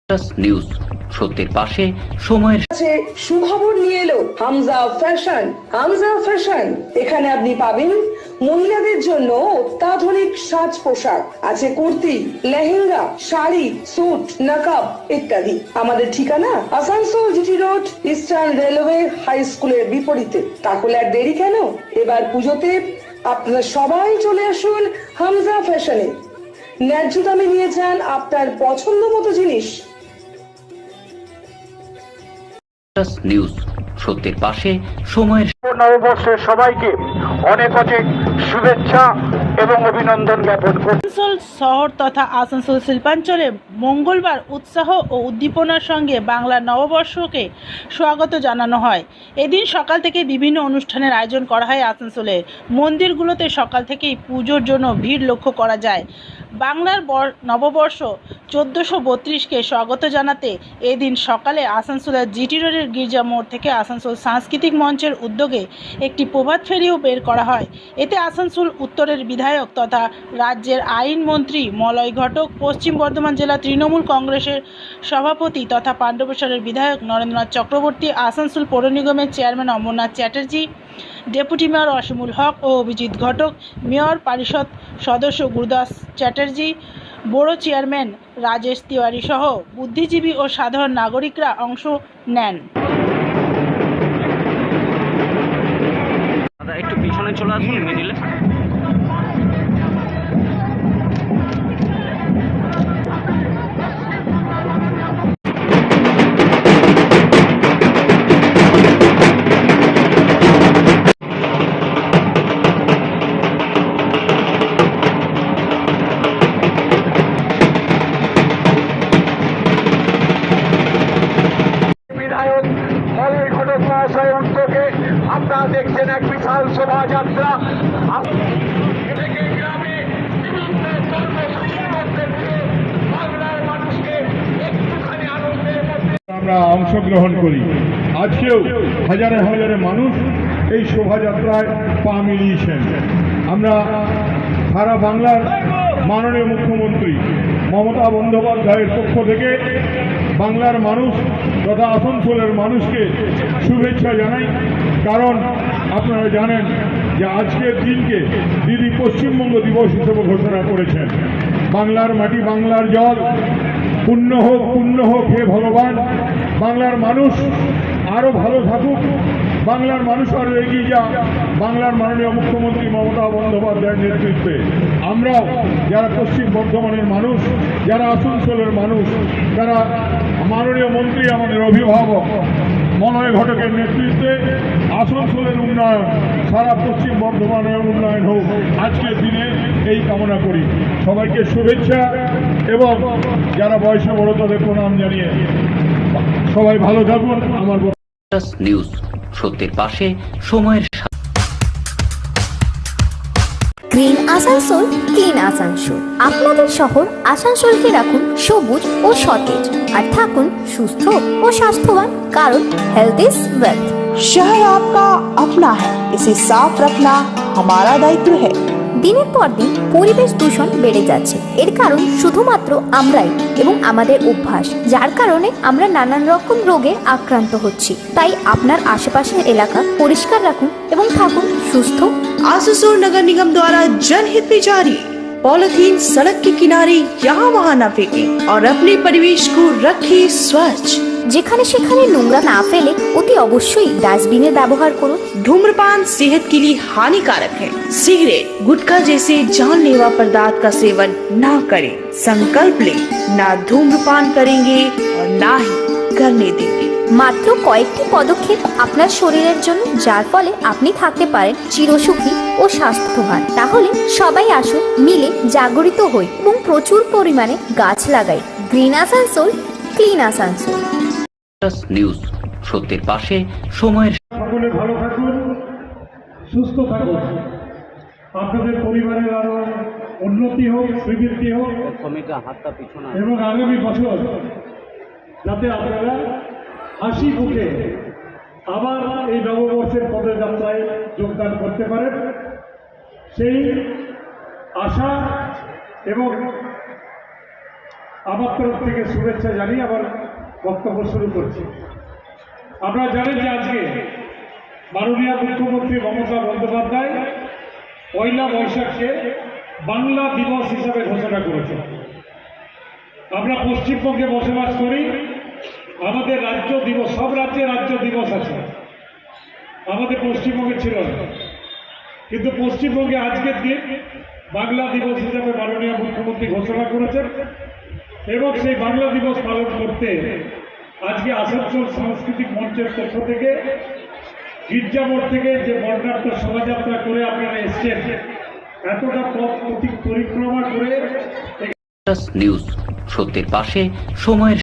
News সত্যের পাশে সময়ের সুখবর নিয়ে এলো হামজা ফ্যাশন। হামজা ফ্যাশন, এখানে আপনি পাবেন মহিলাদের জন্য অত্যাধুনিক সাজ পোশাক, আছে কুর্তি, লেহেঙ্গা, শাড়ি, স্যুট, নকাব ইত্যাদি। আমাদের ঠিকানা Asansol GT road, eastern railway high স্কুলের বিপরীতে। তাহলে আর দেরি কেন, এবার পুজোতে আপনারা সবাই চলে আসুন হামজা ফ্যাশনে। ন্যায্য দামে নিয়ে যান আপনার পছন্দ মতো জিনিস। নিউজ সত্যের পাশে সময়ের নববর্ষের সবাইকে অনেক অনেক শুভেচ্ছা এবং অভিনন্দন জ্ঞাপন করছি। আসানসোল শহর তথা আসানসোল শিল্পাঞ্চলে মঙ্গলবার উৎসাহ ও উদ্দীপনার সঙ্গে বাংলা নববর্ষকে স্বাগত জানানো হয়। এদিন সকাল থেকে বিভিন্ন অনুষ্ঠানের আয়োজন করা হয়। আসানসোলের মন্দিরগুলোতে সকাল থেকেই পুজোর জন্য ভিড় লক্ষ্য করা যায়। বাংলার নববর্ষ 1432কে স্বাগত জানাতে এদিন সকালে আসানসোলের জিটি রোডের গির্জা মোড় থেকে আসানসোল সাংস্কৃতিক মঞ্চের উদ্যোগে একটি প্রভাত ফেরিও বের করা হয়। এতে আসানসোল উত্তরের বিধায়ক তথা রাজ্যের আইনমন্ত্রী মলয় ঘটক, পশ্চিম বর্ধমান জেলা তৃণমূল কংগ্রেসের সভাপতি তথা পাণ্ডবেশ্বরের বিধায়ক নরেন্দ্রনাথ চক্রবর্তী, আসানসোল পৌর নিগমের chairman Amarnath Chatterjee, deputy mayor Asimul Haque ও অভিজিৎ ঘটক, মেয়র পরিষদ সদস্য গুরুদাস চ্যাটার্জি, বড় চেয়ারম্যান রাজেশ তিওয়ারি সহ বুদ্ধিজীবী ও সাধারণ নাগরিকরা অংশ নেন। একটু পিছনে চলে আসুন মিডিলে। বিধায়ক মলয় ঘটক মহাশয়ের উদ্যোগে আপনারা দেখছেন এক বিশাল শোভাযাত্রা থেকে গ্রামে বিভিন্ন বাংলার মানুষকে একটুখানি আনন্দের মধ্যে আমরা অংশগ্রহণ করি। আজকেও হাজারে হাজারে মানুষ এই শোভাযাত্রায় পা মিলিয়েছেন। আমরা সারা বাংলার মাননীয় মুখ্যমন্ত্রী মমতা বন্দ্যোপাধ্যায়ের পক্ষ থেকে বাংলার মানুষ তথা আসানসোলের মানুষকে শুভেচ্ছা জানাই। কারণ আপনারা জানেন যে আজকের দিনকে দিদি পশ্চিমবঙ্গ দিবস হিসেবে ঘোষণা করেছেন। বাংলার মাটি, বাংলার জল, পুণ্য হোক হে ভগবান। বাংলার মানুষ আরও ভালো থাকুক, বাংলার মানুষ আরও এগিয়ে যাক। বাংলার মাননীয় মুখ্যমন্ত্রী মমতা বন্দ্যোপাধ্যায়ের নেতৃত্বে আমরাও যারা পশ্চিম বর্ধমানের মানুষ, যারা আসানসোলের মানুষ, যারা মাননীয় মন্ত্রী আমাদের অভিভাবক মলয় ঘটকের নেতৃত্বে আসানসোলের উন্নয়ন, সারা পশ্চিম বর্ধমানের উন্নয়ন হোক, আজকের দিনে এই কামনা করি। সবাইকে শুভেচ্ছা এবং যারা বয়সে বড় তাদের প্রণাম জানিয়ে সবাই ভালো থাকুন। আমার নিউজ সত্যের পাশে সময়ের গ্রিন আসানসোল, ক্লিন আসানসোল। আপনাদের শহর আসানসোলকে রাখুন সবুজ ও সতেজ, আর থাকুন সুস্থ ও স্বাস্থ্যবান, কারণ হেলথ ইজ ওয়েলথ। शहर आपका अपना है, इसे साफ रखना हमारा दायित्व है। দিনের পর দিন পরিবেশ দূষণ বেড়ে যাচ্ছে। এর কারণ শুধুমাত্র আমরাই এবং আমাদের অভ্যাস, যার কারণে আমরা নানান রকম রোগে আক্রান্ত হচ্ছি। তাই আপনার আশেপাশের এলাকা পরিষ্কার রাখুন এবং থাকুন সুস্থ। आसनसोल नगर निगम द्वारा जनहित में जारी। पॉलिथीन सड़क के किनारे यहाँ वहाँ न फेंकें और अपने परिवेश को रखें स्वच्छ। যেখানে সেখানে নোংরা না ফেলে অতি অবশ্যই ডাস্টবিনের ব্যবহার করুন। धूम्रपान सेहत के लिए हानिकारक है। सिगरेट, गुटखा जैसे जानलेवा पदार्थ का सेवन न करें। संकल्प ले, ना धूम्रपान करेंगे और ना ही करने देंगे। মাত্র কয়েকটি পদক্ষেপ আপনার শরীরের জন্য, যার ফলে আপনি থাকতে পারেন চিরসুখী ও স্বাস্থ্যবান। তাহলে সবাই আসুন, মিলে জাগরিত হই এবং প্রচুর পরিমাণে গাছ লাগাই। Green Asansol, clean Asansol. News সত্যের পাশে সময়ের সকলে ভালো থাকুন, সুস্থ থাকুন। আপনাদের পরিবারের আরো উন্নতি হোক, শ্রীবৃদ্ধি হোক এবং আগামী বছর যাতে আপনারা হাসি মুখে আবার এই নববর্ষের পদযাত্রায় যোগদান করতে পারেন, সেই আশা এবং আমার তরফ থেকে শুভেচ্ছা জানিয়ে আবার বক্তব্য শুরু করছি। আপনারা জানেন যে আজকে মাননীয় মুখ্যমন্ত্রী মমতা বন্দ্যোপাধ্যায় 1লা বৈশাখকে বাংলা দিবস হিসাবে ঘোষণা করেছেন। আমরা পশ্চিমবঙ্গে বসবাস করি, আমাদের রাজ্য দিবস, সব রাজ্যে রাজ্য দিবস আছে, আমাদের পশ্চিমবঙ্গে ছিল না। কিন্তু পশ্চিমবঙ্গে আজকের দিন বাংলা দিবস হিসাবে মাননীয় মুখ্যমন্ত্রী ঘোষণা করেছেন এবং সেই বাংলা দিবস পালন করতে আজকে আসানসোল সাংস্কৃতিক মঞ্চের পক্ষ থেকে গির্জামোড় থেকে যে বর্ণাঢ্য শোভাযাত্রা করে আপনারা এসছেন, এতটা পথ পরিক্রমা করে নিউজ সত্যের পাশে সময়ের